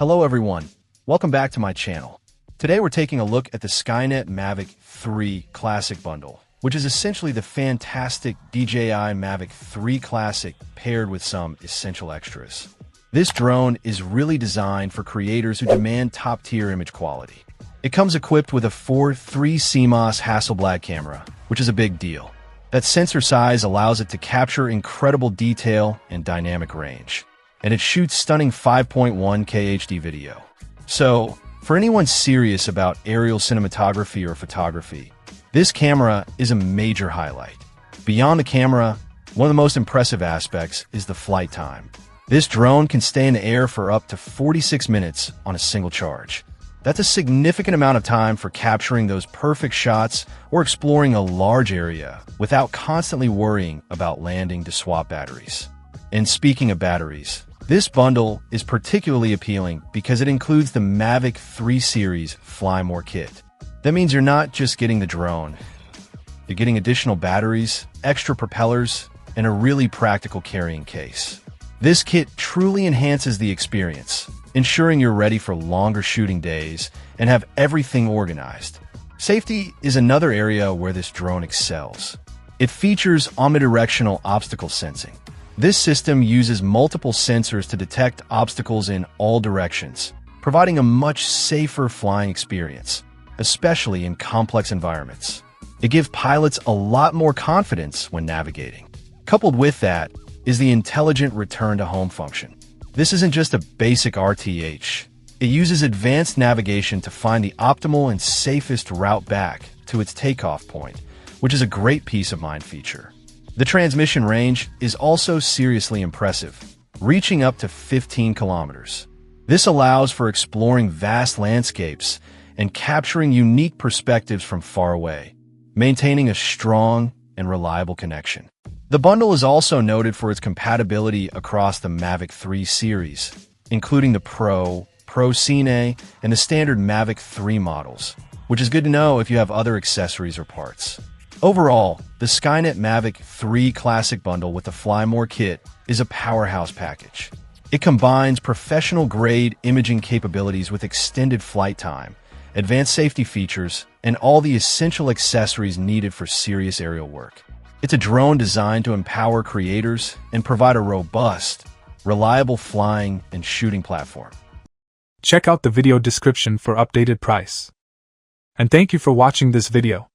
Hello everyone, welcome back to my channel. Today we're taking a look at the SkyNet Mavic 3 Classic Bundle, which is essentially the fantastic DJI Mavic 3 Classic paired with some essential extras. This drone is really designed for creators who demand top-tier image quality. It comes equipped with a 4.3 CMOS Hasselblad camera, which is a big deal. That sensor size allows it to capture incredible detail and dynamic range, and it shoots stunning 5.1K HD video. So, for anyone serious about aerial cinematography or photography, this camera is a major highlight. Beyond the camera, one of the most impressive aspects is the flight time. This drone can stay in the air for up to 46 minutes on a single charge. That's a significant amount of time for capturing those perfect shots or exploring a large area without constantly worrying about landing to swap batteries. And speaking of batteries, this bundle is particularly appealing because it includes the Mavic 3 Series Fly More kit. That means you're not just getting the drone. You're getting additional batteries, extra propellers, and a really practical carrying case. This kit truly enhances the experience, ensuring you're ready for longer shooting days and have everything organized. Safety is another area where this drone excels. It features omnidirectional obstacle sensing. This system uses multiple sensors to detect obstacles in all directions, providing a much safer flying experience, especially in complex environments. It gives pilots a lot more confidence when navigating. Coupled with that is the intelligent return-to-home function. This isn't just a basic RTH. It uses advanced navigation to find the optimal and safest route back to its takeoff point, which is a great peace of mind feature. The transmission range is also seriously impressive, reaching up to 15 kilometers. This allows for exploring vast landscapes and capturing unique perspectives from far away, maintaining a strong and reliable connection. The bundle is also noted for its compatibility across the Mavic 3 series, including the Pro Cine, and the standard Mavic 3 models, which is good to know if you have other accessories or parts. Overall, the SkyNet Mavic 3 Classic Bundle with the Fly More kit is a powerhouse package. It combines professional-grade imaging capabilities with extended flight time, advanced safety features, and all the essential accessories needed for serious aerial work. It's a drone designed to empower creators and provide a robust, reliable flying and shooting platform. Check out the video description for updated price. And thank you for watching this video.